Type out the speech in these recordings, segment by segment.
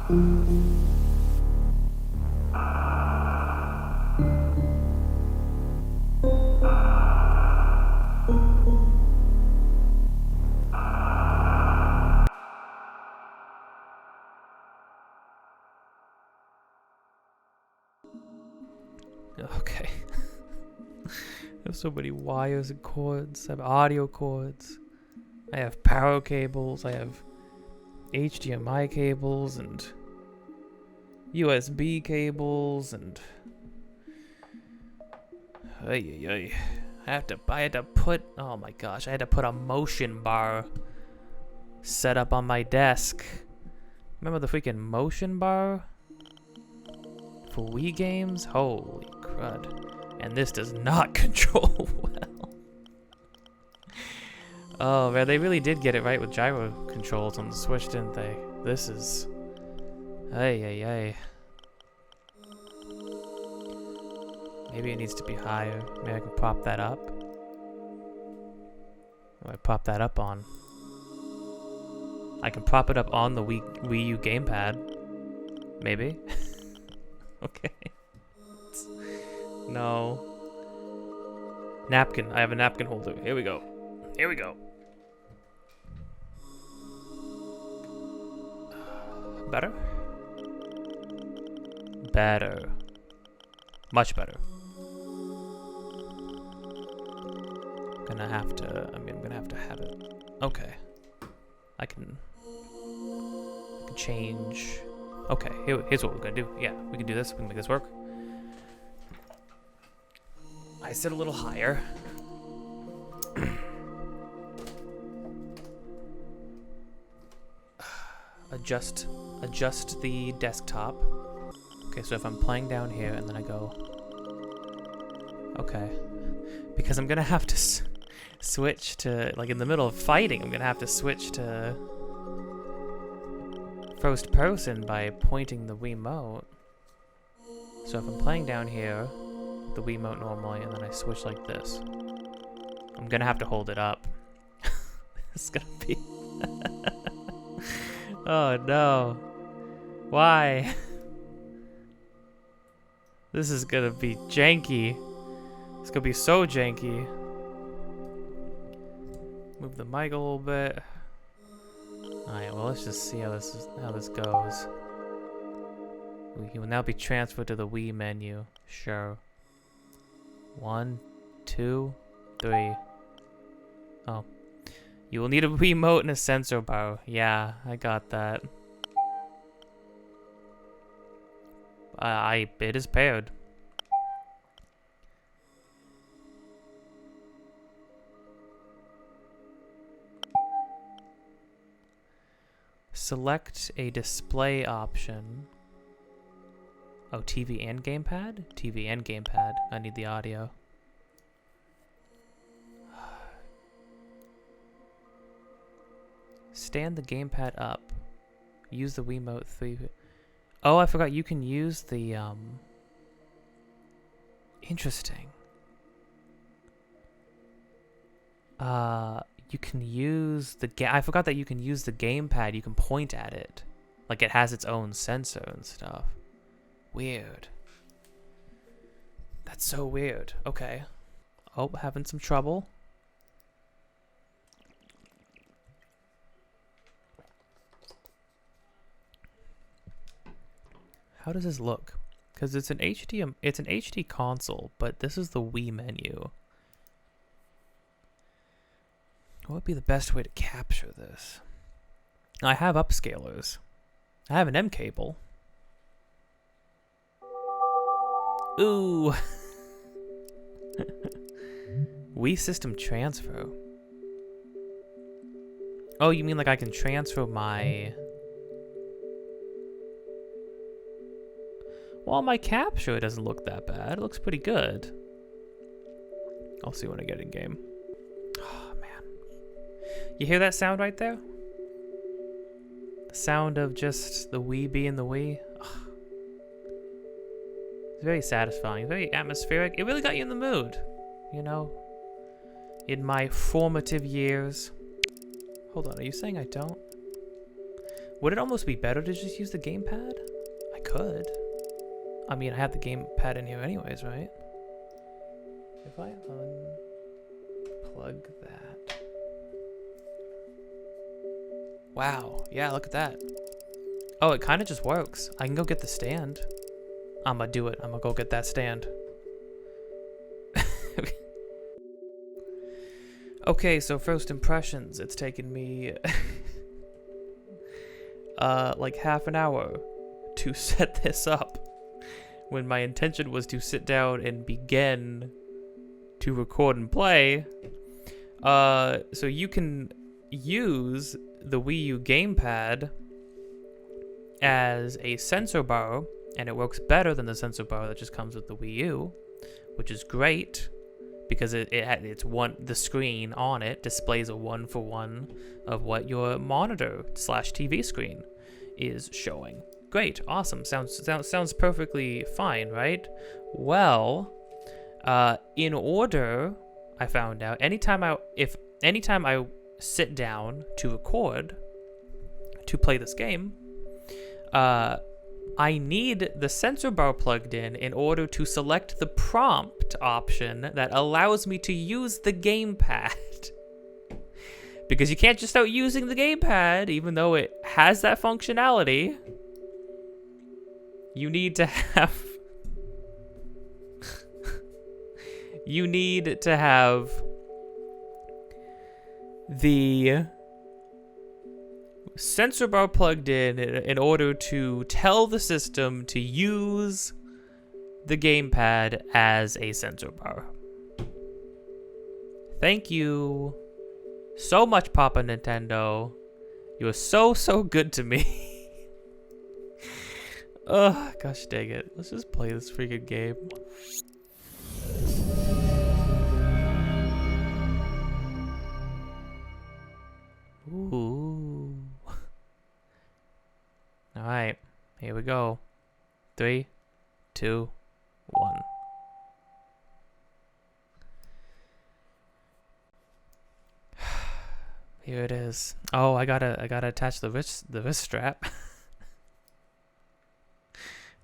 Okay. I have so many wires and cords. I have audio cords. I have power cables. I have HDMI cables and USB cables and I had to put, oh my gosh, I had to put a motion bar set up on my desk. Remember the freaking motion bar for Wii games? Holy crud. And this does not control well. Oh man, they really did get it right with gyro controls on the Switch, didn't they? This is... Ay. Maybe it needs to be higher. Maybe I can prop that up. What do I prop that up on? I can prop it up on the Wii U gamepad. Maybe. Okay. No. Napkin. I have a napkin holder. Here we go. Here we go. Better? Better. Much better. I'm gonna have to have it. Okay. I can change. Okay, here's what we're gonna do. Yeah, we can do this. We can make this work. I sit a little higher. Adjust the desktop. Okay, so if I'm playing down here and then I go, okay, because I'm gonna have to switch to, like in the middle of fighting, I'm gonna have to switch to first person by pointing the Wiimote. So if I'm playing down here, the Wiimote normally, and then I switch like this, I'm gonna have to hold it up. It's gonna be... Oh no. Why? This is gonna be janky. It's gonna be so janky. Move the mic a little bit. Alright, well let's just see how this goes. We will now be transferred to the Wii menu. Sure. 1, 2, 3. Oh. You will need a Wiimote and a sensor bar. Yeah, I got that. It is paired. Select a display option. Oh, TV and gamepad? TV and gamepad. I need the audio. Stand the gamepad up. Use the Wiimote 3. Oh, I forgot you can use the, Interesting. You can use the I forgot that you can use the gamepad. You can point at it. Like it has its own sensor and stuff. Weird. That's so weird. Okay. Oh, having some trouble. How does this look? Because it's an HD console, but this is the Wii menu. What would be the best way to capture this? I have upscalers. I have an M cable. Ooh. Wii system transfer. Oh, you mean like I can transfer my... Well, my capture doesn't look that bad. It looks pretty good. I'll see when I get in game. Oh, man. You hear that sound right there? The sound of just the Wii being the Wii. Ugh. It's very satisfying, very atmospheric. It really got you in the mood, you know? In my formative years. Hold on, are you saying I don't? Would it almost be better to just use the gamepad? I could. I mean, I have the gamepad in here anyways, right? If I unplug that. Wow, yeah, look at that. Oh, it kind of just works. I can go get the stand. I'm gonna do it. I'm gonna go get that stand. Okay, so first impressions. It's taken me like half an hour to set this up, when my intention was to sit down and begin to record and play. So you can use the Wii U gamepad as a sensor bar, and it works better than the sensor bar that just comes with the Wii U, which is great because it's the screen on it displays a 1-for-1 of what your monitor / TV screen is showing. Great, awesome, sounds perfectly fine, right? Well, in order, I found out anytime I sit down to record to play this game, I need the sensor bar plugged in order to select the prompt option that allows me to use the gamepad. Because you can't just start using the gamepad, even though it has that functionality. You need to have... you need to have the sensor bar plugged in order to tell the system to use the gamepad as a sensor bar. Thank you so much, Papa Nintendo. You are so good to me. Ugh, gosh dang it. Let's just play this freaking game. Ooh. Alright, here we go. 3, 2, 1. Here it is. Oh, I gotta attach the wrist strap.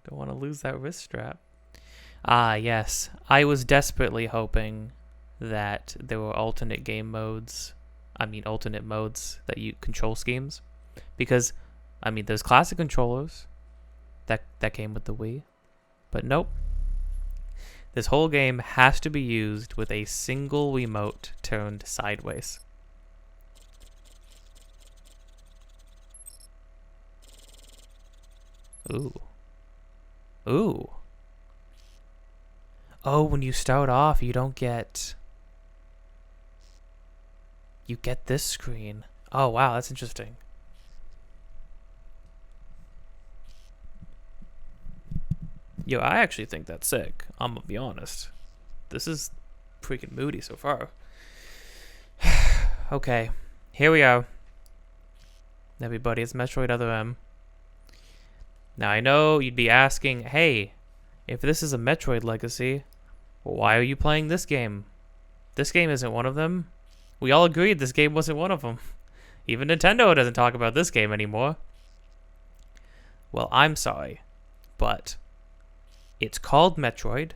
Don't want to lose that wrist strap. Ah, yes. I was desperately hoping that there were alternate modes that you control schemes, because there's classic controllers that came with the Wii, but nope. This whole game has to be used with a single Wiimote turned sideways. Ooh. Ooh. Oh, when you start off, you don't get... You get this screen. Oh, wow, that's interesting. Yo, I actually think that's sick. I'm gonna be honest. This is freaking moody so far. Okay, here we are. Everybody, it's Metroid Other M. Now, I know you'd be asking, hey, if this is a Metroid legacy, why are you playing this game? This game isn't one of them. We all agreed this game wasn't one of them. Even Nintendo doesn't talk about this game anymore. Well, I'm sorry, but it's called Metroid.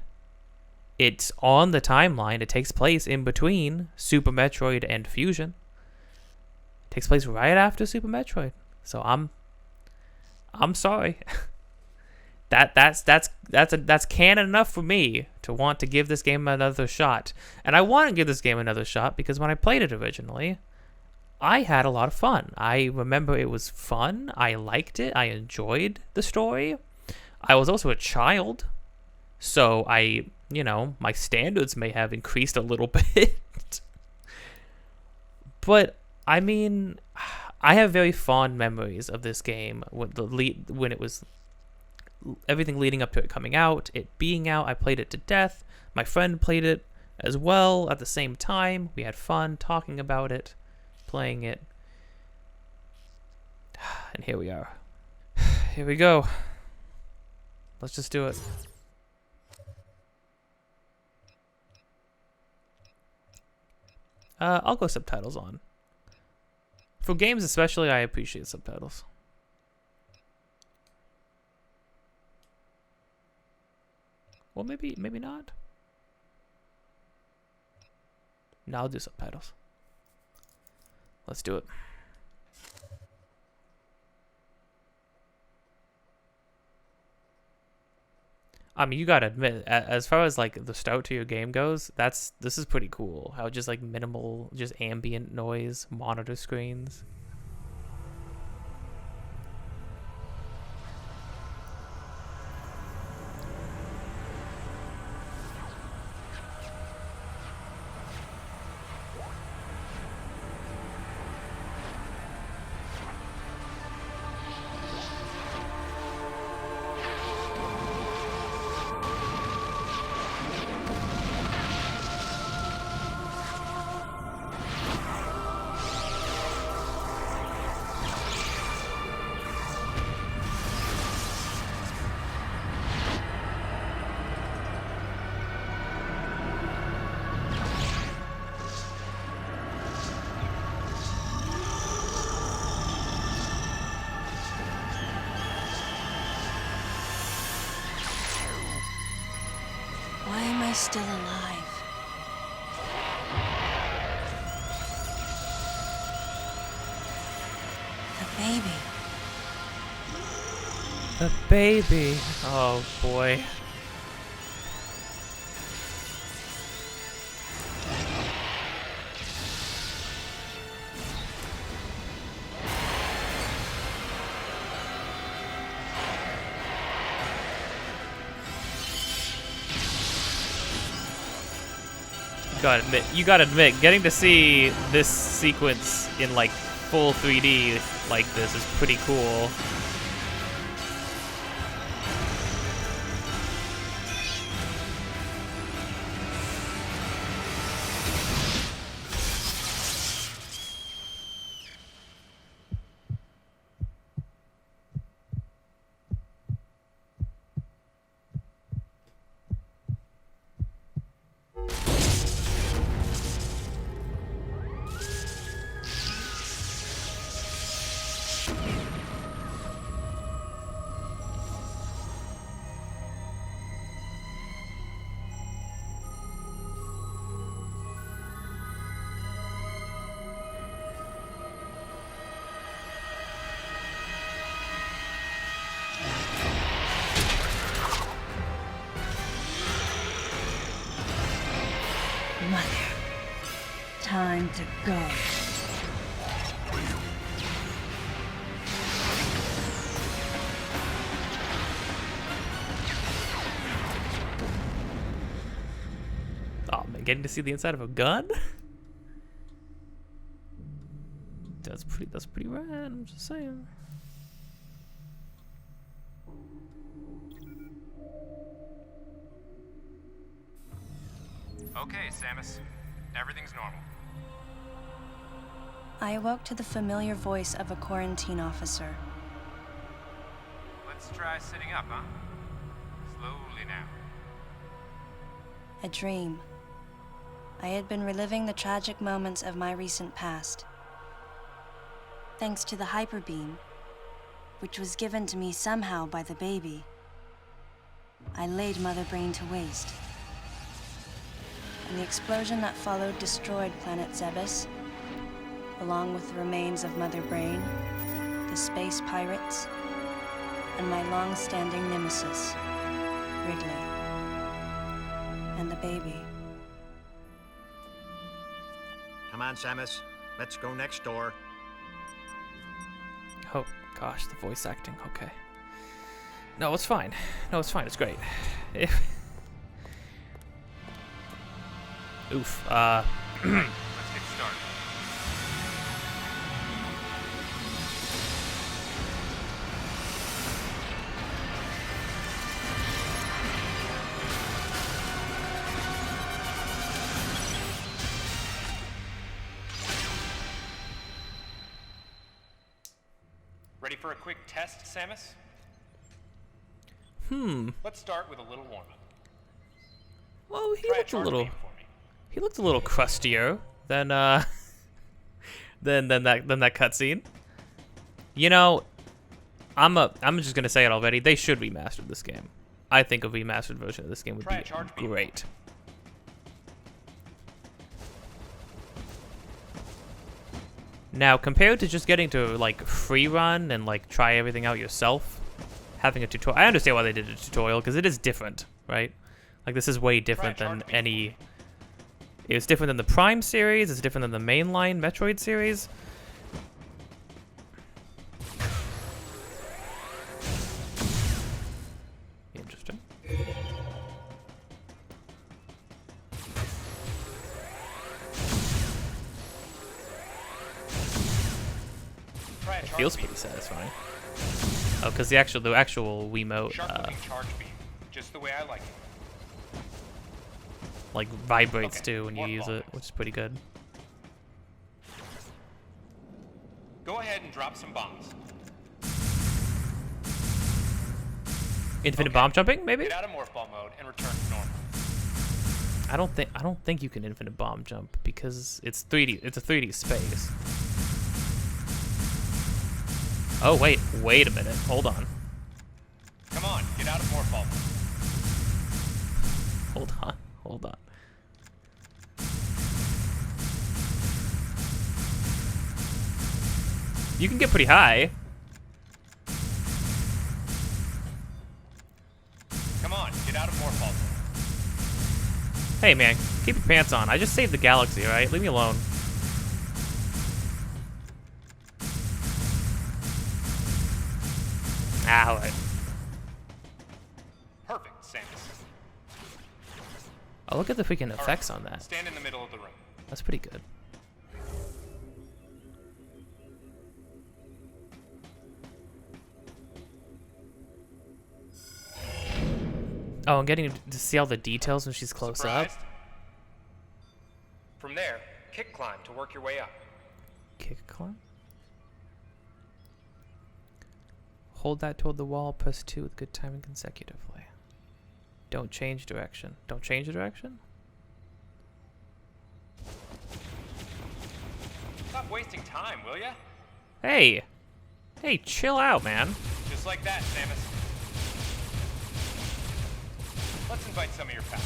It's on the timeline. It takes place in between Super Metroid and Fusion. It takes place right after Super Metroid. So I'm sorry. That's canon enough for me to want to give this game another shot. And I want to give this game another shot because when I played it originally, I had a lot of fun. I remember it was fun. I liked it. I enjoyed the story. I was also a child, so my standards may have increased a little bit. But I have very fond memories of this game when it was everything leading up to it coming out, it being out. I played it to death. My friend played it as well at the same time. We had fun talking about it, playing it. And here we are. Here we go. Let's just do it. I'll go subtitles on. For games especially, I appreciate subtitles. Well, maybe not. No, I'll do subtitles. Let's do it. I mean, you gotta admit, as far as like the start to your game goes, this is pretty cool. How just like minimal, just ambient noise, monitor screens. Why am I still alive? The baby. The baby. Oh boy. You gotta admit, getting to see this sequence in like full 3D like this is pretty cool. Mother, time to go. Oh man, getting to see the inside of a gun? That's pretty rad, I'm just saying. Okay, Samus. Everything's normal. I awoke to the familiar voice of a quarantine officer. Let's try sitting up, huh? Slowly now. A dream. I had been reliving the tragic moments of my recent past. Thanks to the hyper beam, which was given to me somehow by the baby, I laid Mother Brain to waste. And the explosion that followed destroyed Planet Zebes, along with the remains of Mother Brain, the space pirates, and my long-standing nemesis, Ridley, and the baby. Come on, Samus. Let's go next door. Oh gosh, the voice acting. Okay. No, it's fine. No, it's fine. It's great. Oof. Let's get started. Ready for a quick test, Samus? Let's start with a little warm-up. Well, he Try looked a charge little. beam for me. He looked a little crustier than than that cutscene. You know, I'm just gonna say it already. They should remaster this game. I think a remastered version of this game would Try be a charge beam. great. Now, compared to just getting to like free run and like try everything out yourself, having a tutorial, I understand why they did a tutorial because it is different, right? Like this is way different than any. It's different than the Prime series. It's different than the mainline Metroid series. Interesting. Try a It charge feels beam. pretty satisfying. Oh, because the actual Wiimote Sharp-looking charge beam, just the way I like it. like vibrates Okay, too when you more use ball it, mix. which is pretty good. Go ahead and drop some bombs. Infinite Okay. bomb jumping, maybe? Get out of morph ball mode and return to normal. I don't think you can infinite bomb jump because it's 3D. It's a 3D space. Oh wait a minute. Hold on. Come on, get out of morph ball mode. Hold on. You can get pretty high. Come on, get out of morph ball mode. Hey man, keep your pants on. I just saved the galaxy, alright? Leave me alone. Ah, alright. Perfect, Samus. Oh, look at the freaking All effects right, on that. Stand in the middle of the room. That's pretty good. Oh, I'm getting to see all the details when she's close up. Surprised? From there, kick climb to work your way up. Kick climb. Hold that toward the wall, press 2 with good timing consecutively. Don't change direction. Don't change the direction? Stop wasting time, will ya? Hey! Hey, chill out, man. Just like that, Samus. Let's invite some of your pals.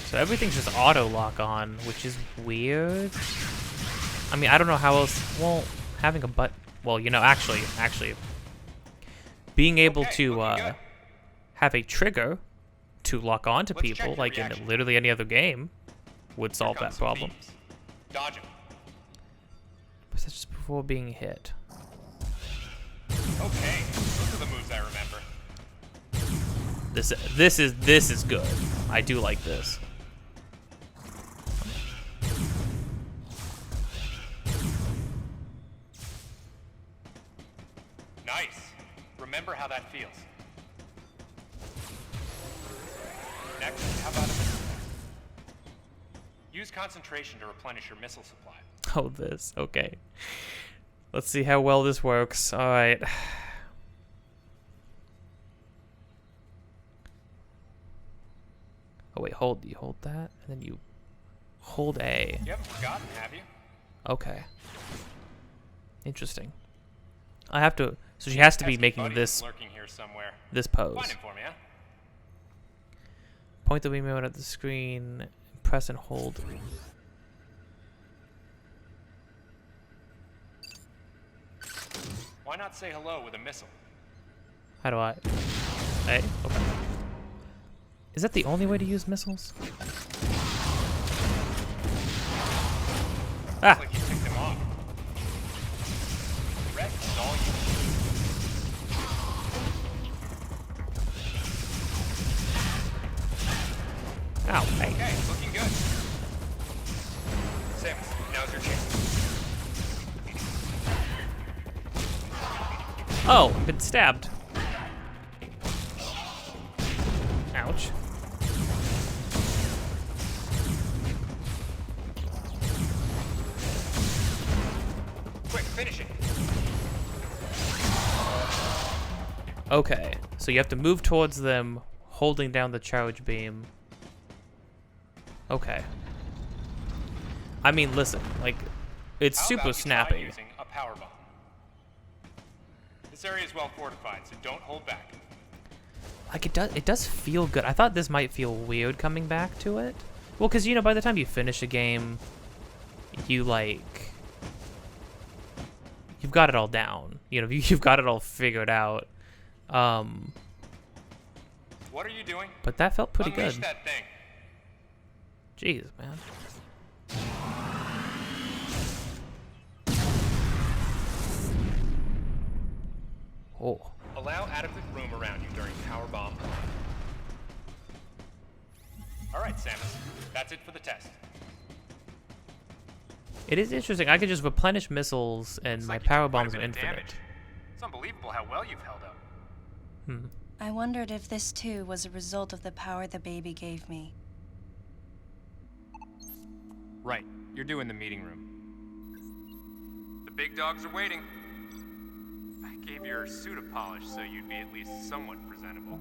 So everything's just auto lock on, which is weird. I mean, I don't know how else. Well, having a well, you know, actually, being able Okay, to looking good. have a trigger to lock on to Let's check people, your like in reaction. literally any other game, would Here solve come that some problem. beams. Dodge 'em. But that's just before being hit. Okay, those are the moves I remember. This is good. I do like this. Nice. Remember how that feels. Next, how about a missile test? Use concentration to replenish your missile supply. Oh, this. Okay. Let's see how well this works. All right. Oh wait, you hold that, and then you hold A. You haven't forgotten, have you? Okay. Interesting. I have to. So she has to be Pesky making buddy this is lurking here somewhere. pose. Find him for me, huh? Point the remote at the screen. Press and hold. Why not say hello with a missile? How do I? Hey. Okay. Is that the only way to use missiles? Ah. Looks like you ticked him off. Rest is all you Ow. Hey. Okay, looking good. Samus, now's your chance. Oh, I've been stabbed. Ouch. Quick, finish it. Okay, so you have to move towards them, holding down the charge beam. Okay. I mean, listen, like, It's How super about you try snappy. using a power bomb? This area is well fortified, so don't hold back. Like it does feel good. I thought this might feel weird coming back to it. Well, because, you know, by the time you finish a game, you like, you've got it all down. You know, you've got it all figured out. What are you doing? But that felt pretty Unleash good. that thing. Jeez, man. Oh. Allow adequate room around you during power bomb. All right, Samus. That's it for the test. It is interesting. I could just replenish missiles and Looks my like you took power quite a bombs are bit of infinite. damage. It's unbelievable how well you've held up. I wondered if this too was a result of the power the baby gave me. Right. You're due in the meeting room. The big dogs are waiting. I gave your suit a polish so you'd be at least somewhat presentable.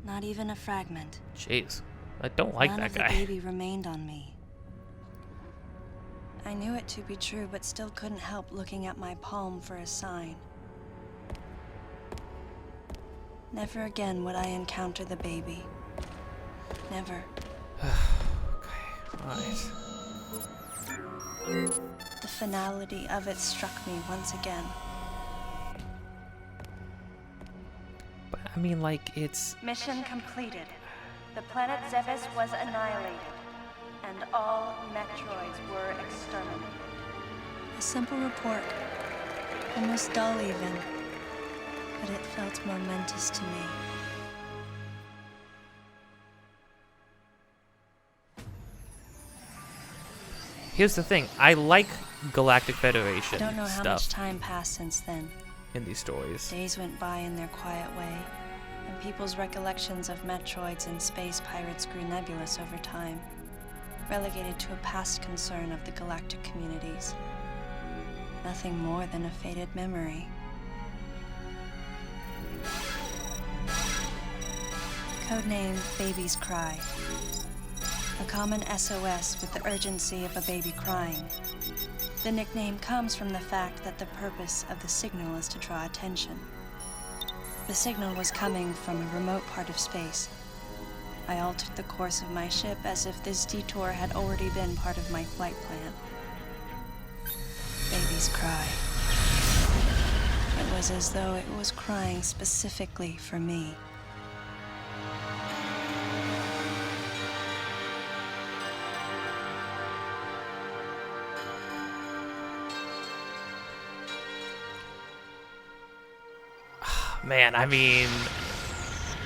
Not even a fragment. Jeez. I don't like None that of the guy. baby remained on me. I knew it to be true, but still couldn't help looking at my palm for a sign. Never again would I encounter the baby. Never. Alright. The finality of it struck me once again. But I mean, like, it's... Mission completed. The planet Zebes was annihilated, and all Metroids were exterminated. A simple report, almost dull even, but it felt momentous to me. Here's the thing. I like Galactic I Federation don't know how much stuff time passed since then. in these stories. Days went by in their quiet way, and people's recollections of Metroids and space pirates grew nebulous over time, relegated to a past concern of the galactic communities. Nothing more than a faded memory. Codename Baby's Cry. A common SOS with the urgency of a baby crying. The nickname comes from the fact that the purpose of the signal is to draw attention. The signal was coming from a remote part of space. I altered the course of my ship as if this detour had already been part of my flight plan. Baby's Cry. It was as though it was crying specifically for me. Man, I mean,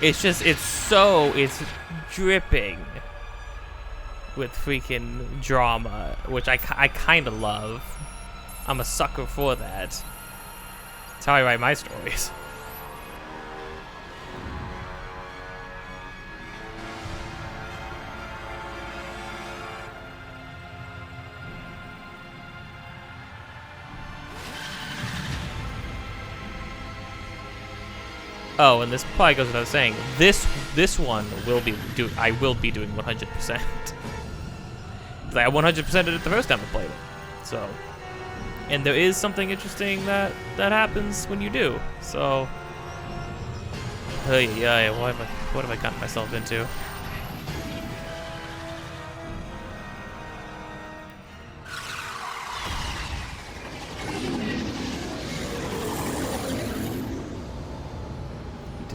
it's dripping with freaking drama, which I kind of love. I'm a sucker for that. That's how I write my stories. Oh, and this probably goes without saying. This one I will be doing 100%. I 100%ed it the first time I played it. So, and there is something interesting that happens when you do. So, yeah, what have I gotten myself into?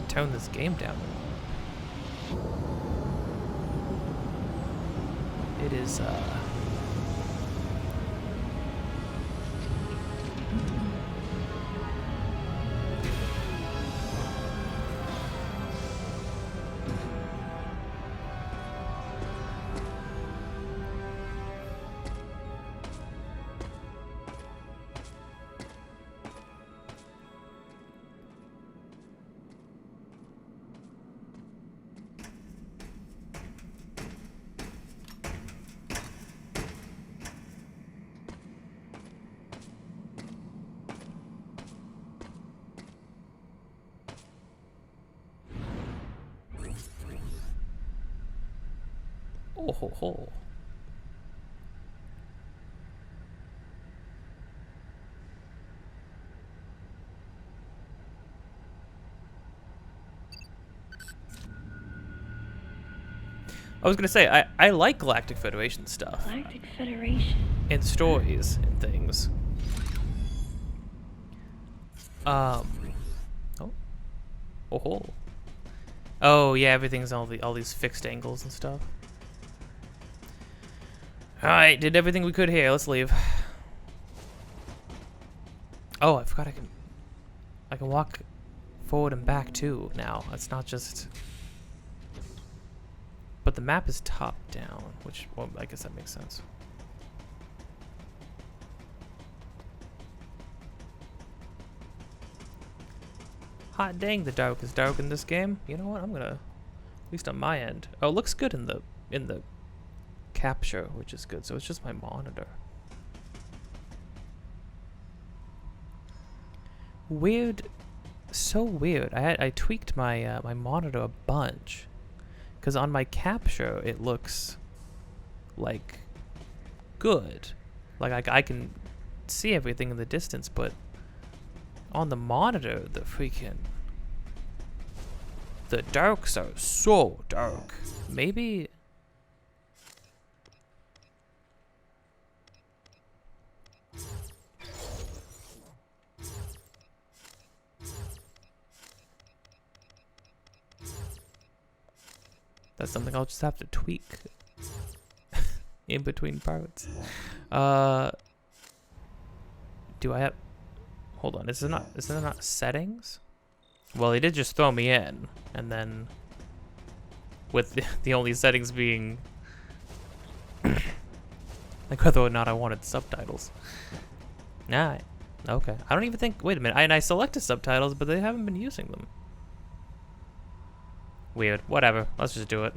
Tone this game down. It is Oh ho ho. I was gonna say, I like Galactic Federation stuff. Galactic Federation. And stories and things. Oh. Oh ho. Oh yeah, everything's all these fixed angles and stuff. Alright, did everything we could here. Let's leave. Oh, I forgot I can walk forward and back too now. It's not just... But the map is top down, which, well, I guess that makes sense. Hot dang, the dark is dark in this game. You know what? I'm gonna, at least on my end. Oh, it looks good in the capture, which is good. So it's just my monitor. Weird, so weird. I tweaked my my monitor a bunch, because on my capture it looks like good, like I can see everything in the distance, but on the monitor the darks are so dark. Maybe that's something I'll just have to tweak in between parts. Do I have... Hold on, is there not settings? Well, he did just throw me in, and then with the only settings being like whether or not I wanted subtitles. Nah, okay. I don't even think... Wait a minute, I selected subtitles, but they haven't been using them. Weird. Whatever. Let's just do it.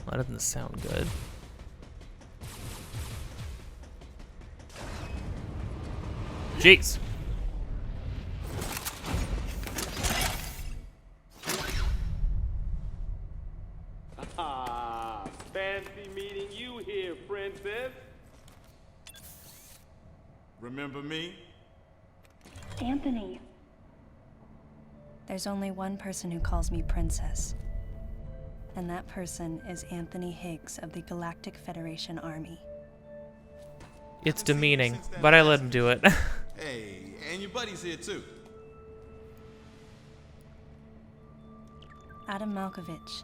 That doesn't sound good. Jeez. Fancy meeting you here, princess. Remember me? Anthony. There's only one person who calls me princess. And that person is Anthony Higgs of the Galactic Federation Army. It's demeaning, but I let him do it. Hey, and your buddy's here too. Adam Malkovich,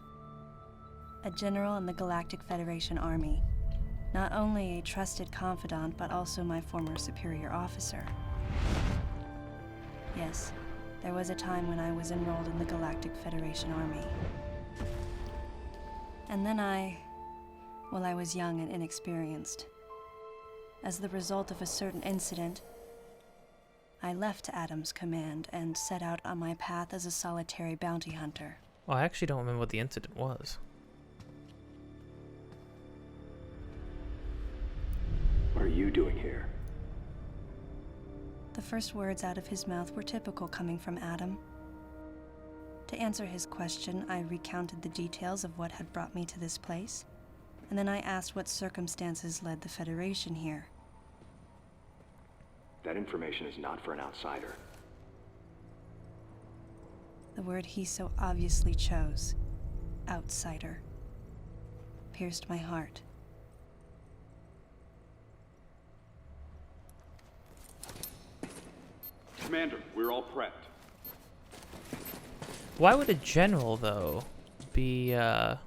a general in the Galactic Federation Army. Not only a trusted confidant, but also my former superior officer. Yes, there was a time when I was enrolled in the Galactic Federation Army. And then I was young and inexperienced. As the result of a certain incident, I left Adam's command and set out on my path as a solitary bounty hunter. Oh, I actually don't remember what the incident was. What are you doing here? The first words out of his mouth were typical coming from Adam. To answer his question, I recounted the details of what had brought me to this place, and then I asked what circumstances led the Federation here. That information is not for an outsider. The word he so obviously chose, outsider, pierced my heart. Commander, we're all prepped. Why would a general, though, be out,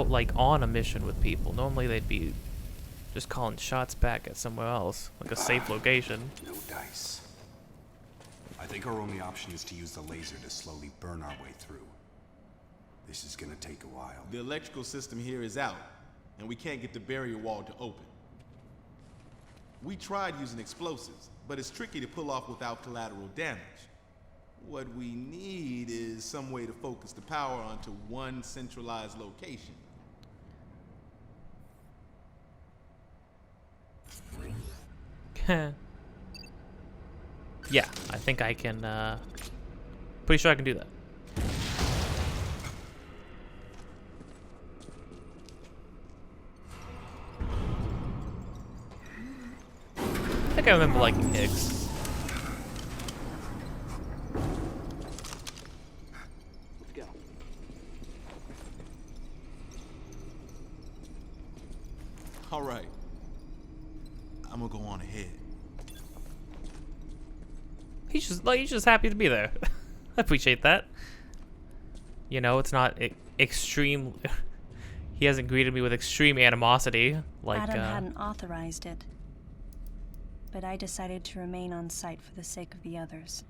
like, on a mission with people? Normally they'd be just calling shots back at somewhere else, like a safe location. No dice. I think our only option is to use the laser to slowly burn our way through. This is gonna take a while. The electrical system here is out, and we can't get the barrier wall to open. We tried using explosives, but it's tricky to pull off without collateral damage. What we need is some way to focus the power onto one centralized location. Yeah, I think I can, pretty sure I can do that. I think I remember liking Higgs. Let's go. All right. I'm gonna go on ahead. He's just happy to be there. I appreciate that. You know, it's not extreme. He hasn't greeted me with extreme animosity like. Adam hadn't authorized it, but I decided to remain on site for the sake of the others.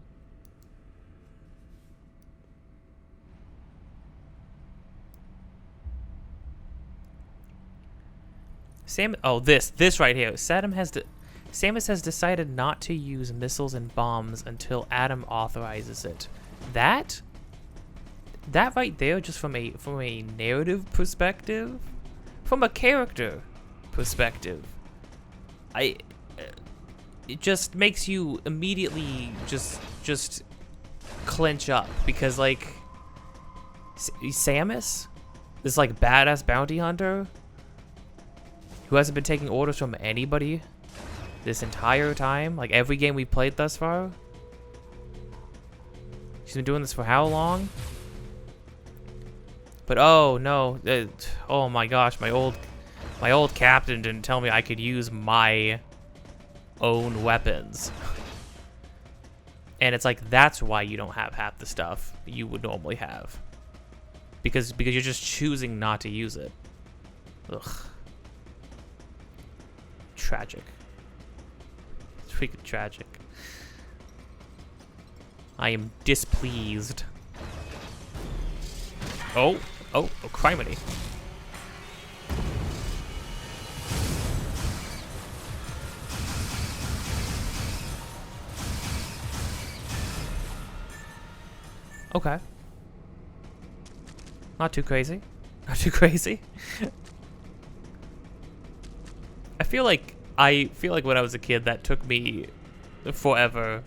Sam. Oh, this right here. Samus has decided not to use missiles and bombs until Adam authorizes it. That right there, just from a narrative perspective, from a character perspective, it just makes you immediately just clench up, because like Samus, this like badass bounty hunter who hasn't been taking orders from anybody this entire time, like every game we played thus far. She's been doing this for how long? But oh no, oh my gosh, my old captain didn't tell me I could use my own weapons. And it's like, that's why you don't have half the stuff you would normally have. Because you're just choosing not to use it. Ugh. Tragic. It's freaking tragic. I am displeased. Oh, criminy. Okay. Not too crazy. Not too crazy. I feel like when I was a kid that took me forever,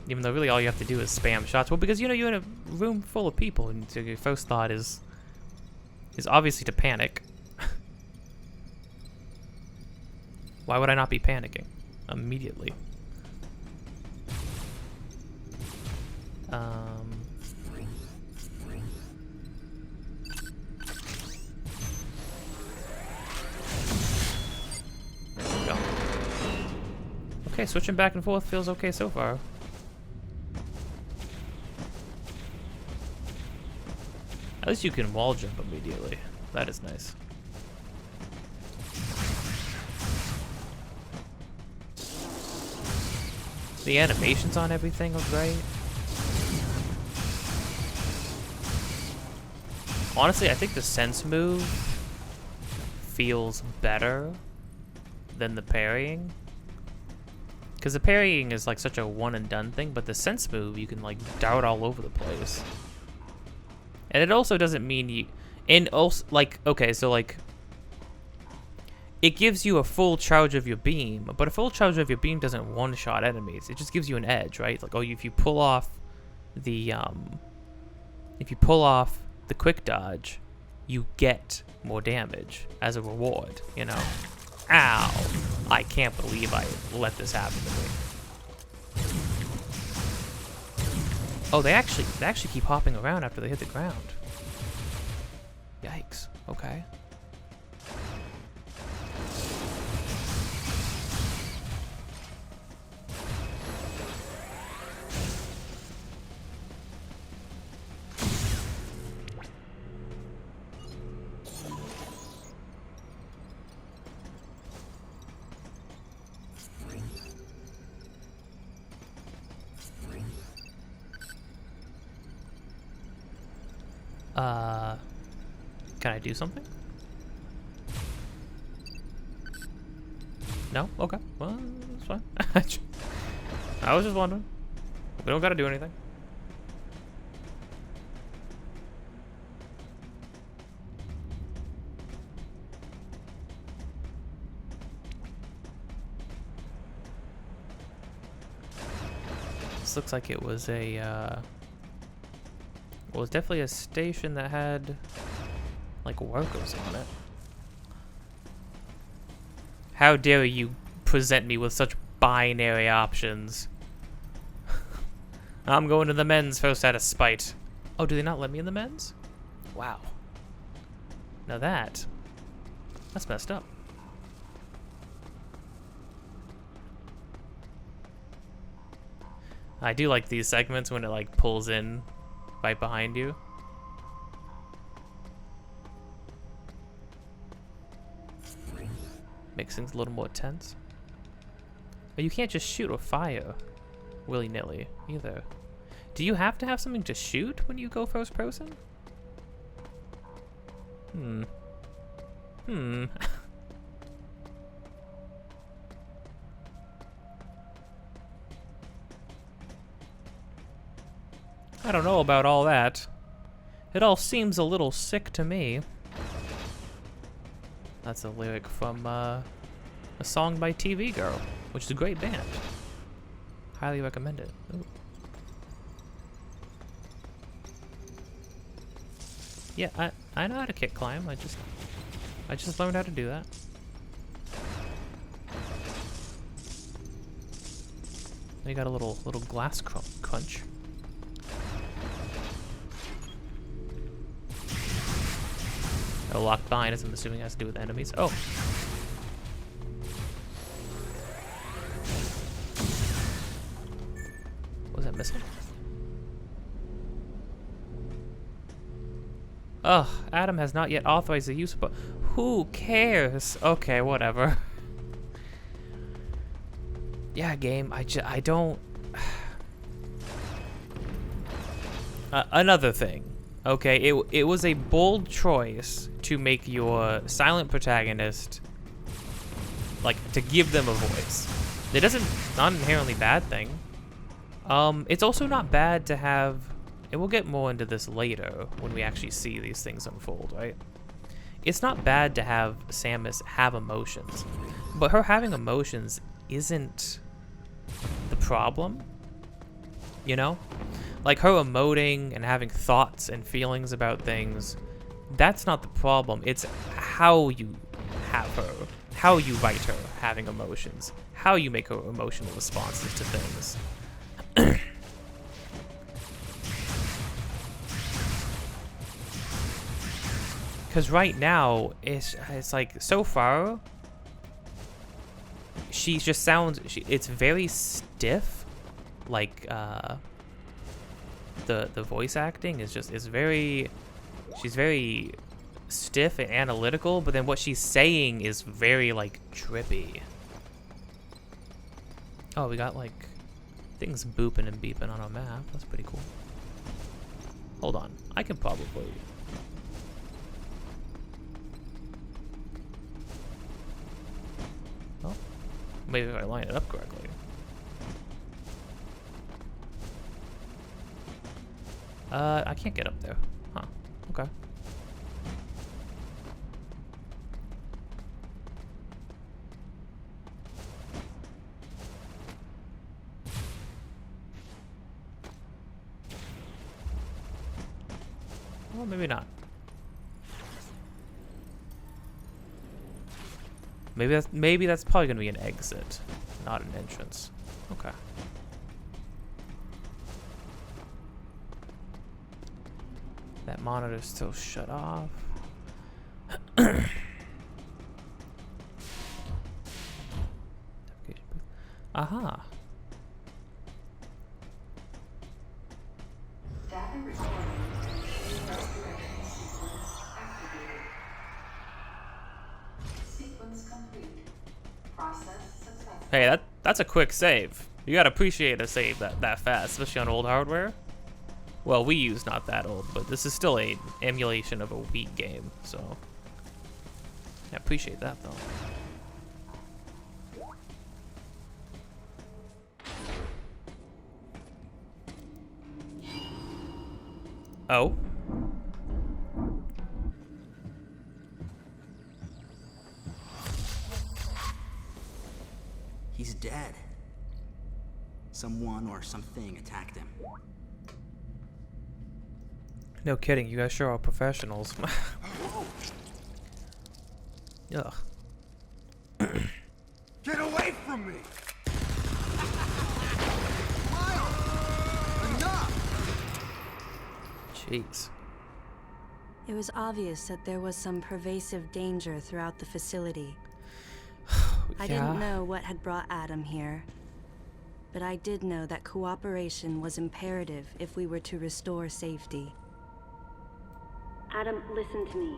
even though really all you have to do is spam shots. Well, because you know you're in a room full of people, and so your first thought is obviously to panic. Why would I not be panicking immediately? There we go. Okay, switching back and forth feels okay so far. At least you can wall jump immediately. That is nice. The animations on everything look great. Honestly, I think the sense move feels better than the parrying. Because the parrying is like such a one and done thing, but the sense move, you can like dart all over the place. And it also doesn't mean you, and also like, okay, so like, it gives you a full charge of your beam, but a full charge of your beam doesn't one-shot enemies. It just gives you an edge, right? Like, oh, if you pull off the quick dodge, you get more damage as a reward, you know? Ow! I can't believe I let this happen to me. Oh, they actually keep hopping around after they hit the ground. Yikes. Okay. Can I do something? No? Okay. Well, that's fine. I was just wondering. We don't gotta do anything. This looks like it was a, well, it was definitely a station that had, like, workers on it. How dare you present me with such binary options? I'm going to the men's first out of spite. Oh, do they not let me in the men's? Wow. Now that's messed up. I do like these segments when it like pulls in right behind you. Makes things a little more tense. But you can't just shoot or fire willy-nilly either. Do you have to have something to shoot when you go first person? I don't know about all that. It all seems a little sick to me. That's a lyric from a song by TV Girl, which is a great band. Highly recommend it. Ooh. Yeah, I know how to kick climb. I just learned how to do that. You got a little glass crunch. A locked behind us, I'm assuming it has to do with enemies. Oh. Was that missing? Ugh, Adam has not yet authorized the use of, who cares? Okay, whatever. Yeah, game, I don't... another thing. Okay, it was a bold choice to make your silent protagonist, like, to give them a voice. It doesn't, not an inherently bad thing. It's also not bad to have, and we'll get more into this later when we actually see these things unfold, right? It's not bad to have Samus have emotions, but her having emotions isn't the problem, you know? Like, her emoting and having thoughts and feelings about things, that's not the problem. It's how you have her, how you write her having emotions, how you make her emotional responses to things. Because right now, it's like, so far, she just sounds, it's very stiff, like, the voice acting is very, she's very stiff and analytical, but then what she's saying is very, like, trippy. Oh, we got, like, things booping and beeping on our map. That's pretty cool. Hold on. I can probably... Oh, maybe if I line it up correctly. I can't get up there. Huh. Okay. Well, maybe not. Maybe that's probably gonna be an exit, not an entrance. Okay. That monitor's still shut off. Aha. Data recording. Restoration sequence activated. Sequence complete. Process successful. Hey, that's a quick save. You gotta appreciate a save that fast, especially on old hardware. Well, Wii U's not that old, but this is still an emulation of a Wii game, so I appreciate that though. Oh. He's dead. Someone or something attacked him. No kidding, you guys sure are professionals. Ugh. Get away from me! Jeez. It was obvious that there was some pervasive danger throughout the facility. I didn't know what had brought Adam here, but I did know that cooperation was imperative if we were to restore safety. Adam, listen to me.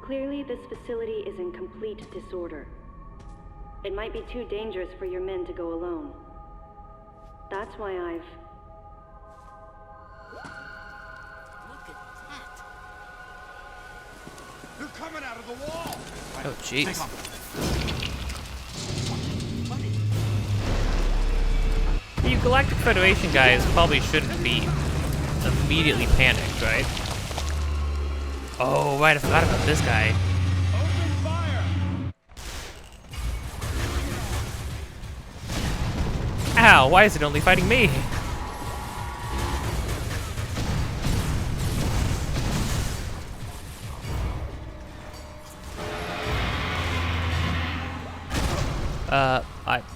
Clearly, this facility is in complete disorder. It might be too dangerous for your men to go alone. That's why I've... Look at that. They're coming out of the wall! Oh, jeez. You Galactic Federation guys probably shouldn't be immediately panicked, right? Oh, right, I forgot about this guy. Open fire! Ow, why is it only fighting me?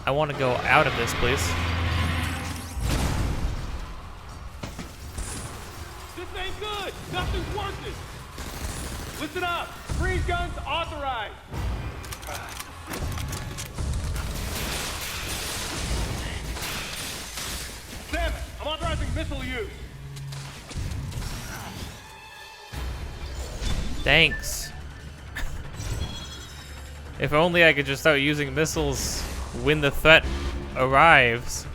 I want to go out of this, please. This ain't good! Nothing's working! Listen up! Freeze guns authorized! Sam, I'm authorizing missile use! Thanks. If only I could just start using missiles when the threat arrives.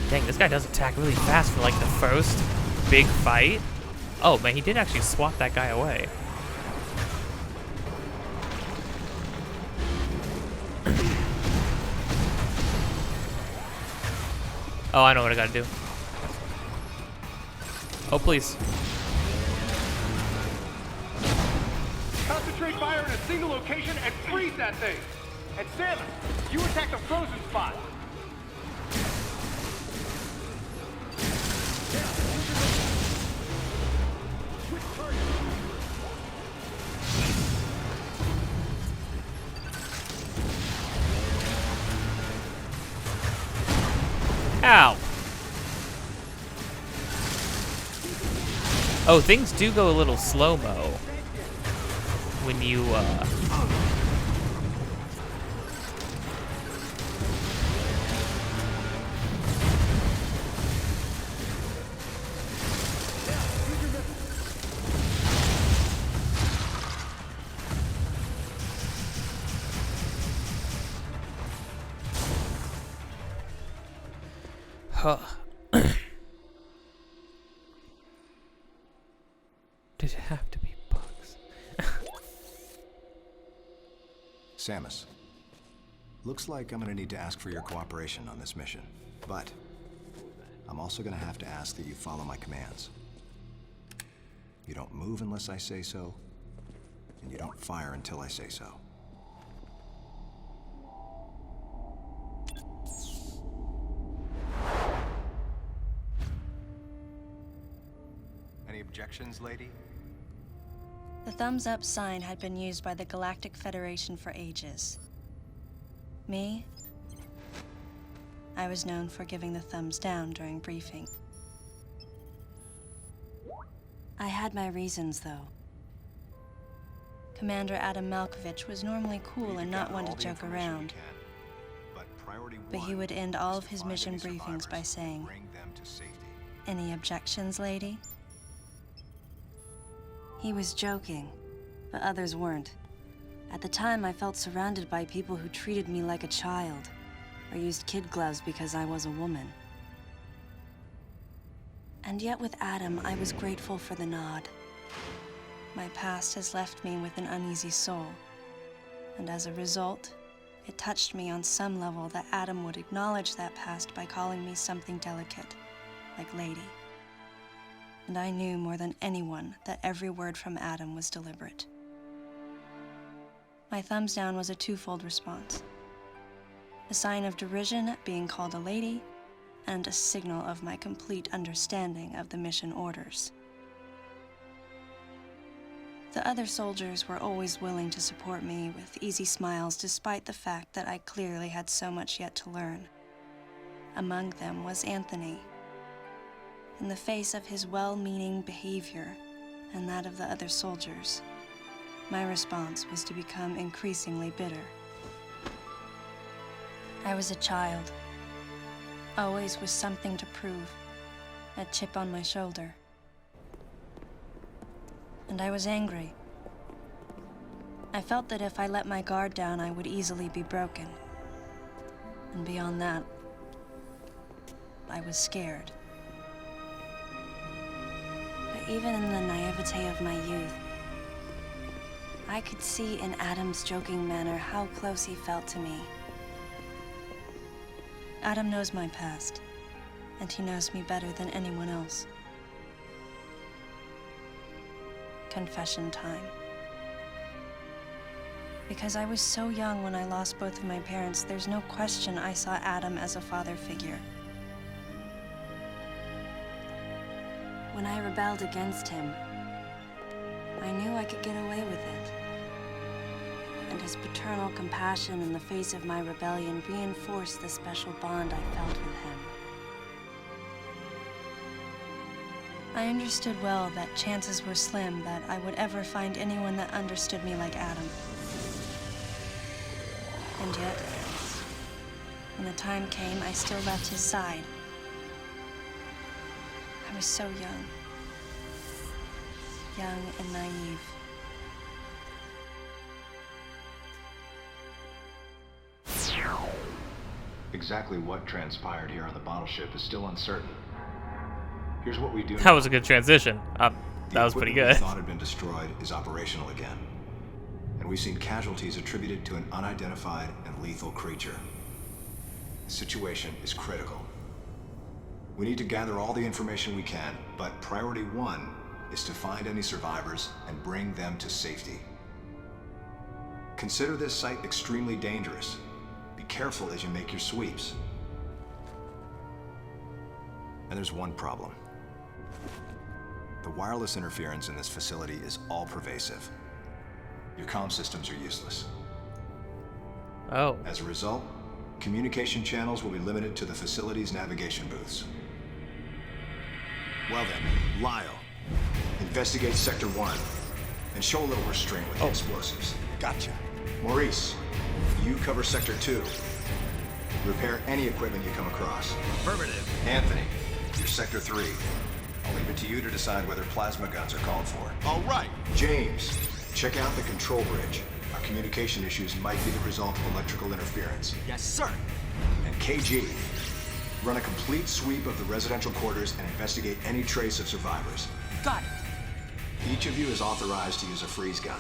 Dang, this guy does attack really fast for like the first big fight. Oh man, he did actually swat that guy away. Oh, I know what I gotta do. Oh, please. Concentrate fire in a single location and freeze that thing! And Sam, you attack the frozen spot! Ow. Oh, things do go a little slow-mo when you, Huh. Did it have to be bugs? Samus, looks like I'm gonna need to ask for your cooperation on this mission. But I'm also gonna have to ask that you follow my commands. You don't move unless I say so, and you don't fire until I say so. Any objections, lady? The thumbs up sign had been used by the Galactic Federation for ages. Me? I was known for giving the thumbs down during briefing. I had my reasons, though. Commander Adam Malkovich was normally cool and not one to joke around. But he would end all of his mission briefings by saying, "Any objections, lady?" He was joking, but others weren't. At the time, I felt surrounded by people who treated me like a child, or used kid gloves because I was a woman. And yet with Adam, I was grateful for the nod. My past has left me with an uneasy soul, and as a result, It touched me on some level that Adam would acknowledge that past by calling me something delicate, like lady. And I knew more than anyone that every word from Adam was deliberate. My thumbs down was a twofold response. A sign of derision at being called a lady, and a signal of my complete understanding of the mission orders. The other soldiers were always willing to support me with easy smiles despite the fact that I clearly had so much yet to learn. Among them was Anthony. In the face of his well-meaning behavior and that of the other soldiers, my response was to become increasingly bitter. I was a child, always with something to prove, a chip on my shoulder. And I was angry. I felt that if I let my guard down, I would easily be broken. And beyond that, I was scared. But even in the naivete of my youth, I could see in Adam's joking manner how close he felt to me. Adam knows my past, and he knows me better than anyone else. Confession time. Because I was so young when I lost both of my parents, there's no question I saw Adam as a father figure. When I rebelled against him, I knew I could get away with it. And his paternal compassion in the face of my rebellion reinforced the special bond I felt with him. I understood well that chances were slim that I would ever find anyone that understood me like Adam. And yet, when the time came, I still left his side. I was so young and naive. Exactly what transpired here on the bottle ship is still uncertain. Here's what we do. That was a good transition. That was pretty good. The equipment we thought had been destroyed is operational again. And we've seen casualties attributed to an unidentified and lethal creature. The situation is critical. We need to gather all the information we can, but priority one is to find any survivors and bring them to safety. Consider this site extremely dangerous. Be careful as you make your sweeps. And there's one problem. The wireless interference in this facility is all-pervasive. Your comm systems are useless. Oh. As a result, communication channels will be limited to the facility's navigation booths. Well then, Lyle, investigate Sector 1 and show a little restraint with the explosives. Gotcha. Maurice, you cover Sector 2. Repair any equipment you come across. Affirmative. Anthony, you're Sector 3. I'll leave it to you to decide whether plasma guns are called for. All right. James, check out the control bridge. Our communication issues might be the result of electrical interference. Yes, sir. And KG, run a complete sweep of the residential quarters and investigate any trace of survivors. Got it. Each of you is authorized to use a freeze gun.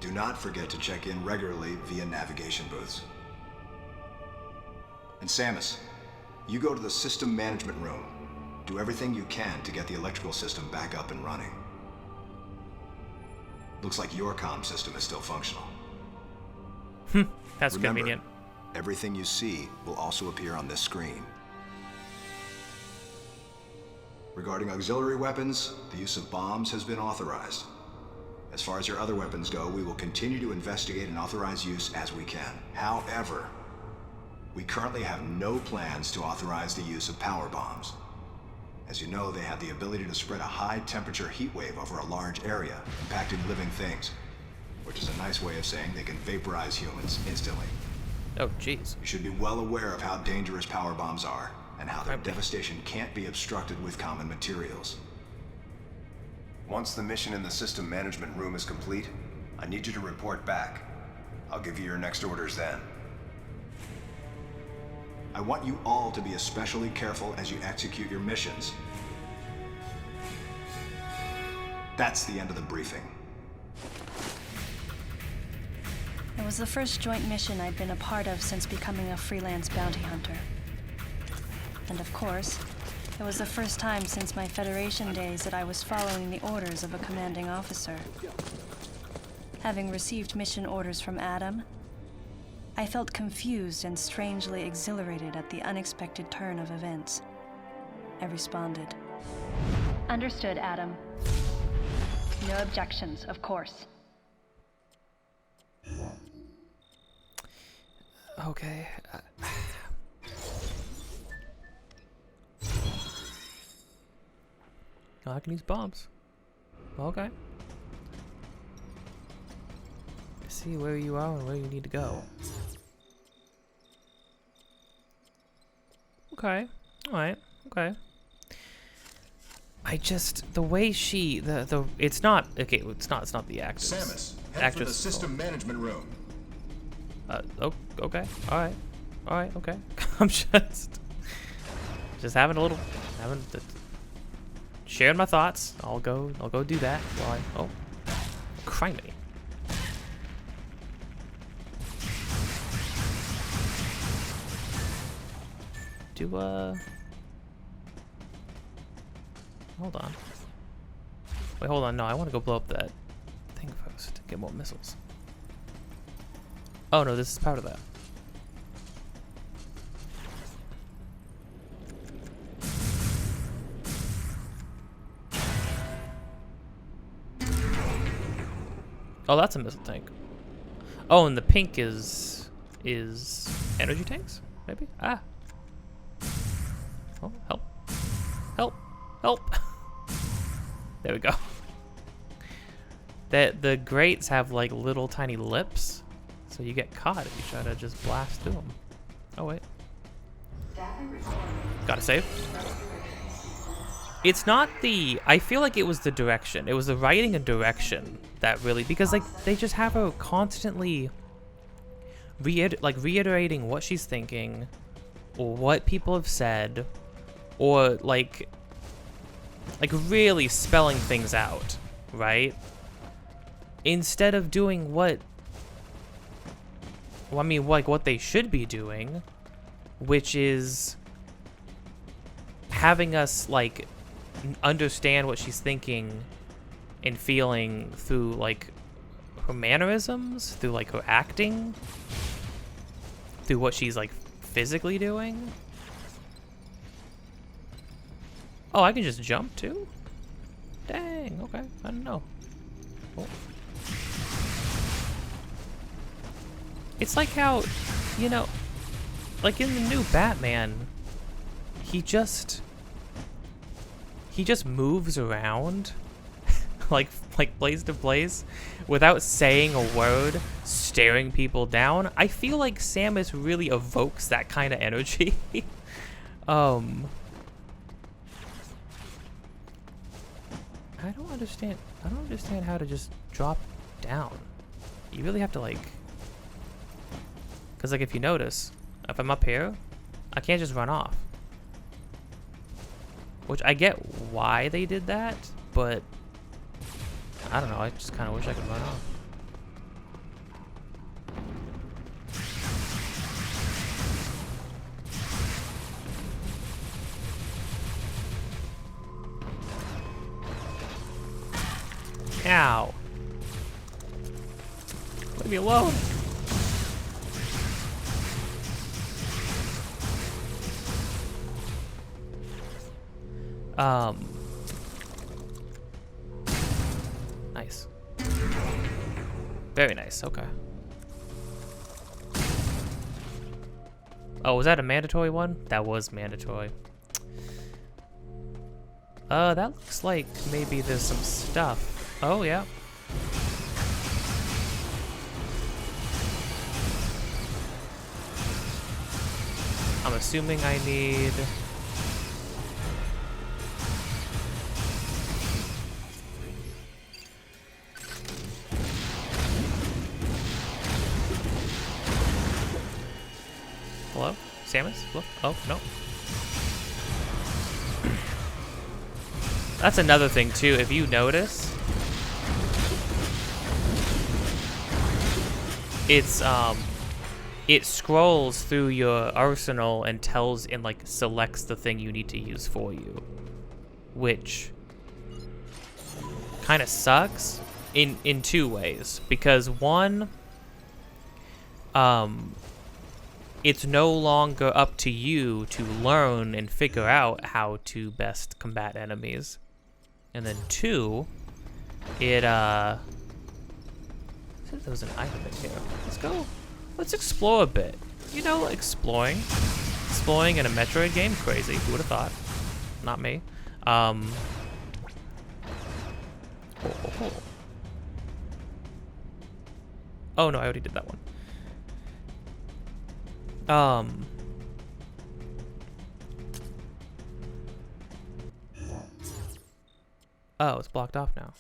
Do not forget to check in regularly via navigation booths. And Samus, you go to the system management room. Do everything you can to get the electrical system back up and running. Looks like your comm system is still functional. That's Remember, convenient. everything you see will also appear on this screen. Regarding auxiliary weapons, the use of bombs has been authorized. As far as your other weapons go, we will continue to investigate and authorize use as we can. However, we currently have no plans to authorize the use of power bombs. As you know, they have the ability to spread a high-temperature heat wave over a large area, impacting living things, which is a nice way of saying they can vaporize humans instantly. Oh, jeez. You should be well aware of how dangerous power bombs are, and how their Okay. devastation can't be obstructed with common materials. Once the mission in the system management room is complete, I need you to report back. I'll give you your next orders then. I want you all to be especially careful as you execute your missions. That's the end of the briefing. It was the first joint mission I'd been a part of since becoming a freelance bounty hunter. And of course, it was the first time since my Federation days that I was following the orders of a commanding officer. Having received mission orders from Adam, I felt confused and strangely exhilarated at the unexpected turn of events. I responded. Understood, Adam. No objections, of course. Okay. I can use bombs. Okay. See where you are and where you need to go. Okay. Alright. Okay. I just, the way she, it's not, okay, it's not the actress. Samus, head for the system management room. Oh, okay. Alright. Alright, okay. I'm just having a little, sharing my thoughts. I'll go do that while oh, criminy. Hold on. Wait, hold on. No, I want to go blow up that thing first to get more missiles. Oh no, this is part of that. Oh, that's a missile tank. Oh, and the pink is energy tanks, maybe? Ah. Oh, help. Help. Help. There we go. The grates have like little tiny lips, so you get caught if you try to just blast through them. Oh wait. Gotta save. It's not the, I feel like it was the direction. It was the writing and direction that really, because like they just have her constantly reiterating what she's thinking or what people have said, or like really spelling things out, right? Instead of doing what, well, I mean, like what they should be doing, which is having us like understand what she's thinking and feeling through like her mannerisms, through like her acting, through what she's like physically doing. Oh, I can just jump too? Dang, okay, I don't know. Oh. It's like how, you know, like in the new Batman, he just moves around like place to place without saying a word, staring people down. I feel like Samus really evokes that kind of energy. I don't understand how to just drop down. You really have to like, cause like if you notice, if I'm up here, I can't just run off. Which I get why they did that, but I don't know, I just kind of wish I could run off. Ow. Leave me alone. Nice. Very nice, okay. Oh, was that a mandatory one? That was mandatory. That looks like maybe there's some stuff. Oh, yeah. I'm assuming I need... Hello? Samus? Look. Oh, no. That's another thing, too. If you notice... it scrolls through your arsenal and tells and like selects the thing you need to use for you, which kind of sucks in two ways. Because one, it's no longer up to you to learn and figure out how to best combat enemies. And then two, it said there was an item in here. Let's go. Let's explore a bit. You know, exploring in a Metroid game, crazy. Who would have thought? Not me. Oh. Oh no, I already did that one. Oh, it's blocked off now.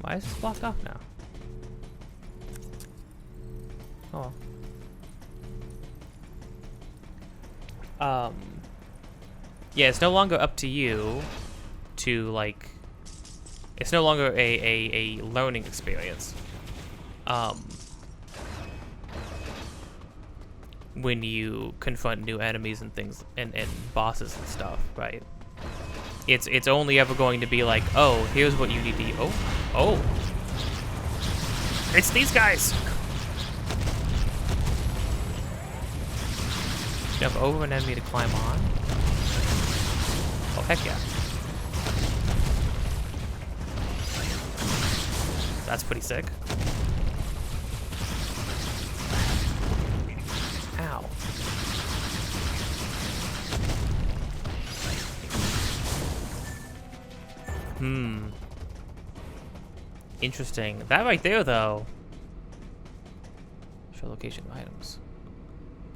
Why is this blocked off now? Oh. Yeah, it's no longer up to you to like. It's no longer a learning experience. When you confront new enemies and things and bosses and stuff, right? It's only ever going to be like, oh, here's what you need to. Oh, it's these guys. Jump over an enemy to climb on. Oh heck yeah! That's pretty sick. Ow. Interesting. That right there, though. Show location of items.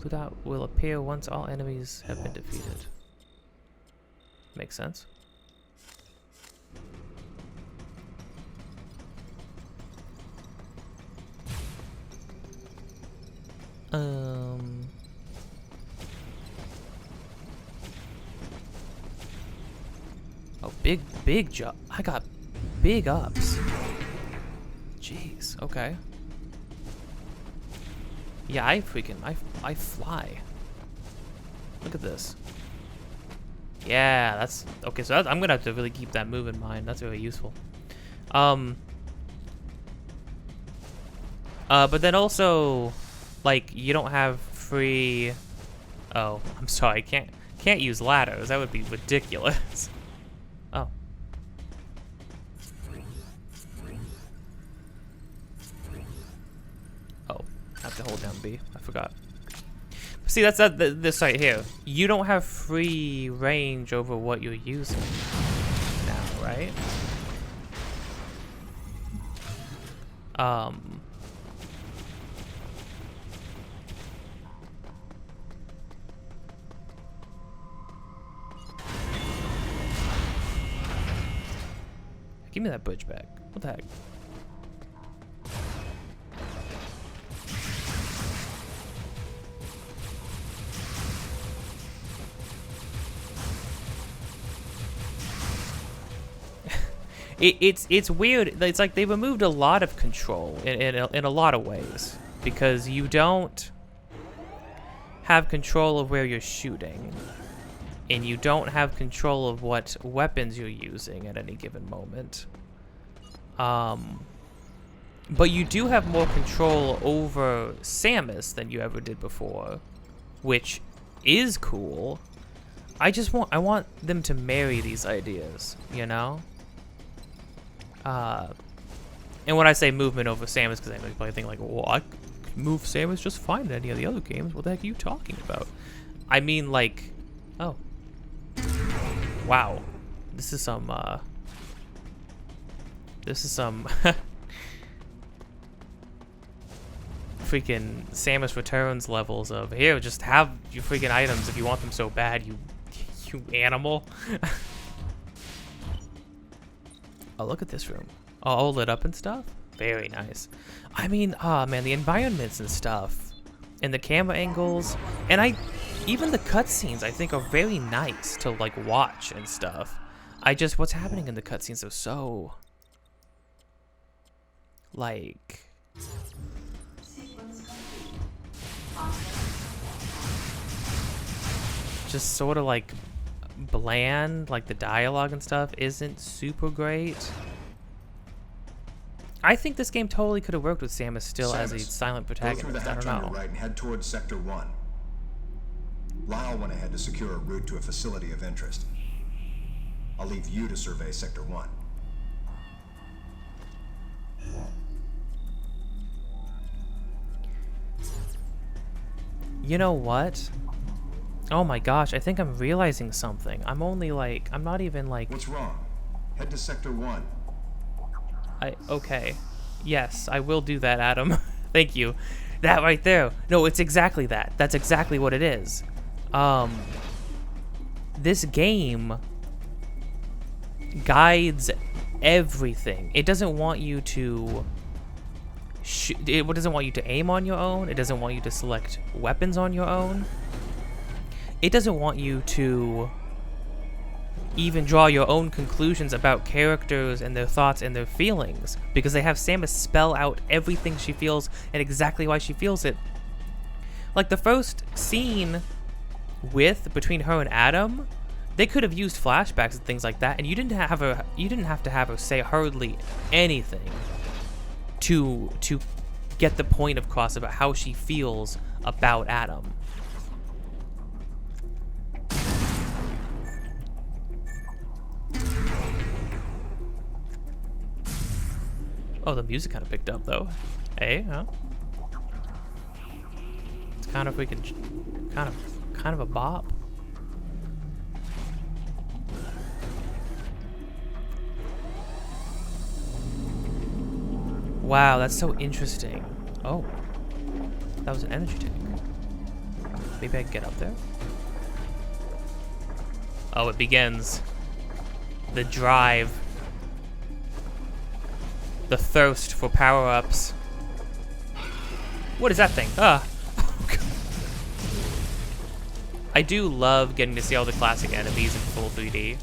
Blue dot will appear once all enemies have been defeated. Makes sense. Oh, big jump. I got big ups. Jeez, okay. Yeah, I fly. Look at this. Yeah, that's okay. So I'm gonna have to really keep that move in mind. That's very useful. But then also, like, you don't have free. Oh, I'm sorry. Can't use ladders. That would be ridiculous. Oh. Oh, I have to hold down B. I forgot. See, that's this right here. You don't have free range over what you're using now, right? Give me that bridge back. What the heck? It's weird. It's like they removed a lot of control in a lot of ways, because you don't have control of where you're shooting, and you don't have control of what weapons you're using at any given moment. But you do have more control over Samus than you ever did before, which is cool. I want them to marry these ideas, you know? And when I say movement over Samus, because I probably think like, well, I could move Samus just fine in any of the other games. What the heck are you talking about? I mean, like, oh, wow, this is some freaking Samus Returns levels of here. Just have your freaking items if you want them so bad, you animal. Oh, look at this room. All lit up and stuff. Very nice. I mean, man, the environments and stuff, and the camera angles, and even the cutscenes, I think, are very nice to like watch and stuff. What's happening in the cutscenes are so like just sort of like bland, like the dialogue and stuff isn't super great. I think this game totally could have worked with Samus still as a silent Go through the protagonist. I hatch don't on your know. right and head towards Sector 1. Lyle went ahead to secure a route to a facility of interest. I'll leave you to survey Sector 1. You know what? Oh my gosh, I think I'm realizing something. I'm only like, I'm not even like... What's wrong? Head to Sector 1. Okay. Yes, I will do that, Adam. Thank you. That right there. No, it's exactly that. That's exactly what it is. This game guides everything. It doesn't want you to... It doesn't want you to aim on your own. It doesn't want you to select weapons on your own. It doesn't want you to even draw your own conclusions about characters and their thoughts and their feelings, because they have Samus spell out everything she feels and exactly why she feels it. Like the first scene between her and Adam, they could have used flashbacks and things like that, and you didn't have to have her say hardly anything to get the point across about how she feels about Adam. Oh, the music kind of picked up though. Hey, huh? It's kind of kind of a bop. Wow, that's so interesting. Oh, that was an energy tank. Maybe I can get up there. Oh, it begins. The drive. The thirst for power-ups. What is that thing? Ah. I do love getting to see all the classic enemies in full 3D.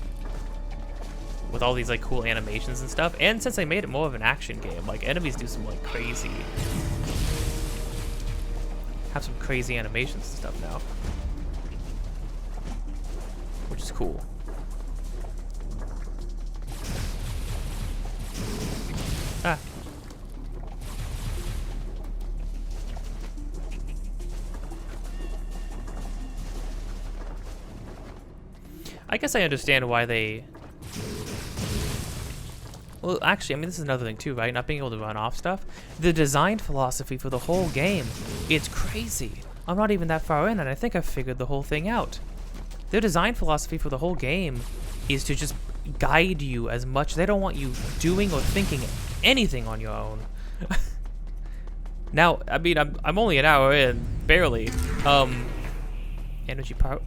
With all these like cool animations and stuff. And since they made it more of an action game, like enemies do some like crazy... have some crazy animations and stuff now. Which is cool. Ah. I guess I understand why they... Well, actually, I mean, this is another thing too, right? Not being able to run off stuff. The design philosophy for the whole game, it's crazy. I'm not even that far in, and I think I've figured the whole thing out. Their design philosophy for the whole game is to just guide you as much. They don't want you doing or thinking anything on your own. Now, I mean, I'm only an hour in, barely. Energy power.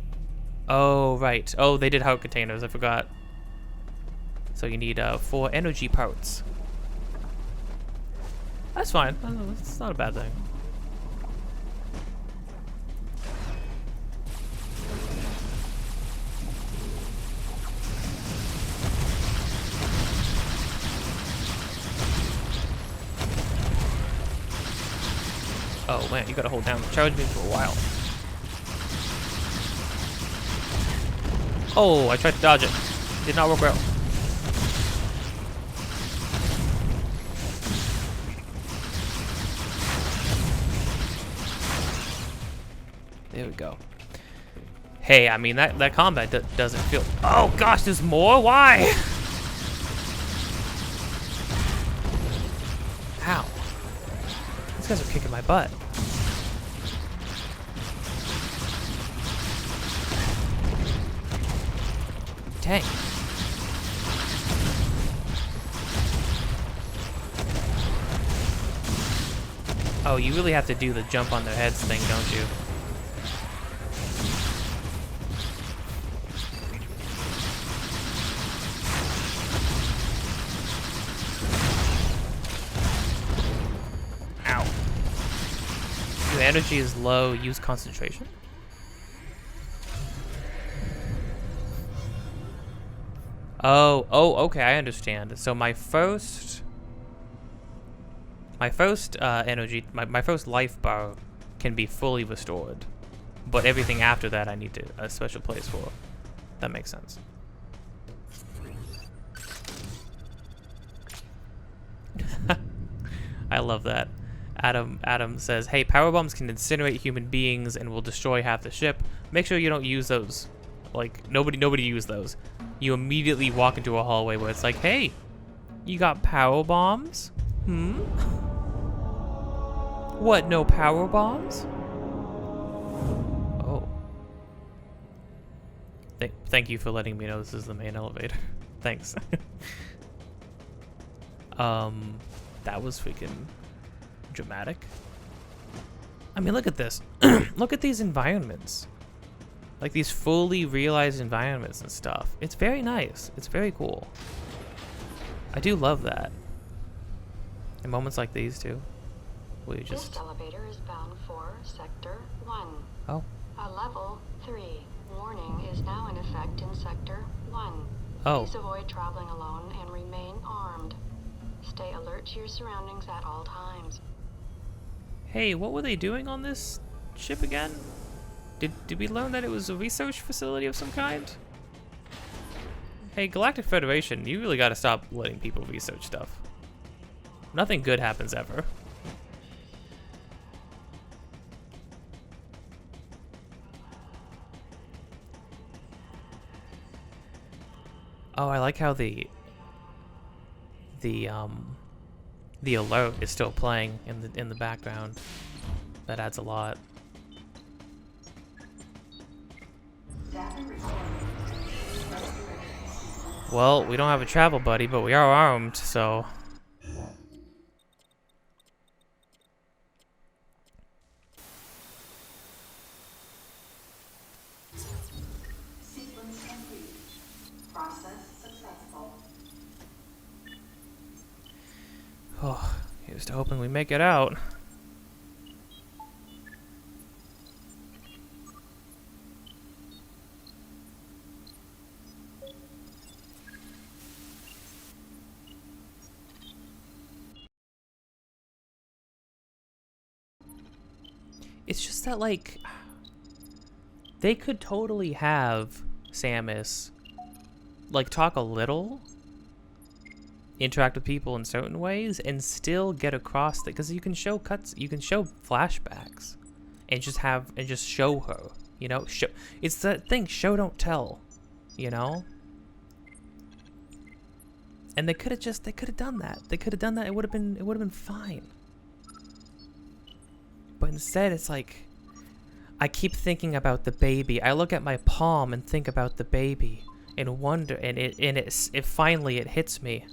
Oh, right. Oh, they did heart containers, I forgot. So you need 4 energy parts. That's fine. It's not a bad thing. Oh man, you gotta hold down the charge beam for a while. Oh, I tried to dodge it. Did not work well. There we go. Hey, I mean, that combat doesn't feel... Oh gosh, there's more? Why? Ow. These guys are kicking my butt. Dang. Oh, you really have to do the jump on their heads thing, don't you? Ow. Your energy is low, use concentration. Oh, okay, I understand. So my first energy, my first life bar can be fully restored, but everything after that I need a special place for. That makes sense. I love that. Adam says, hey, power bombs can incinerate human beings and will destroy half the ship. Make sure you don't use those. Like, nobody use those. You immediately walk into a hallway where it's like, hey, you got power bombs? What, no power bombs? Oh. Thank you for letting me know this is the main elevator. Thanks. That was freaking dramatic. I mean, look at this. Look at these environments. Like these fully realized environments and stuff. It's very nice. It's very cool. I do love that. In moments like these too. Where you just... This elevator is bound for Sector 1. Oh. A level 3 warning is now in effect in Sector 1. Oh. Please avoid traveling alone and remain armed. Stay alert to your surroundings at all times. Hey, what were they doing on this ship again? Did we learn that it was a research facility of some kind? Hey, Galactic Federation, you really gotta stop letting people research stuff. Nothing good happens ever. Oh, I like how the alert is still playing in the background. That adds a lot. Well, we don't have a travel buddy, but we are armed, so... Sequence complete. Process successful. Oh, here's to hoping we make it out. It's just that, like, they could totally have Samus, like, talk a little, interact with people in certain ways, and still get across that, because you can show you can show flashbacks, and just show her, you know, it's that thing, show don't tell, you know, and they could have done that, it would have been fine. But instead, it's like, I keep thinking about the baby. I look at my palm and think about the baby, and wonder, and it finally hits me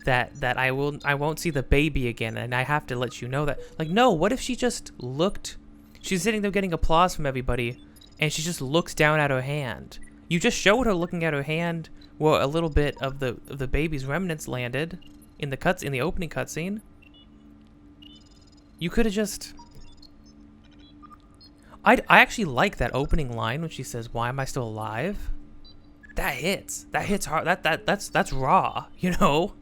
that I won't see the baby again, and I have to let you know that. Like, no, what if she just looked? She's sitting there getting applause from everybody, and she just looks down at her hand. You just showed her looking at her hand where a little bit of the baby's remnants landed in the opening cutscene. You could have just... I actually like that opening line when she says, "Why am I still alive?" That hits. That hits hard. That's raw, you know?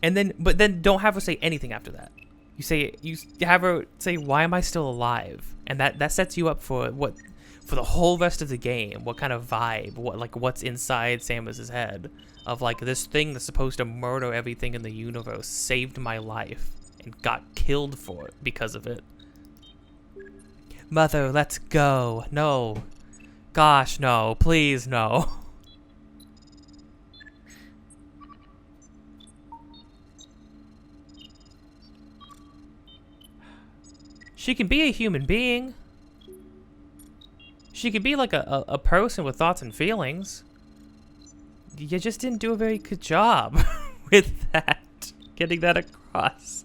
And then, but then don't have her say anything after that. You have her say, "Why am I still alive?" And that sets you up for the whole rest of the game. What kind of vibe, what's inside Samus's head of, like, this thing that's supposed to murder everything in the universe saved my life and got killed for it because of it. Mother, let's go. No. Gosh, no. Please, no. She can be a human being. She could be like a person with thoughts and feelings. You just didn't do a very good job with that. Getting that across.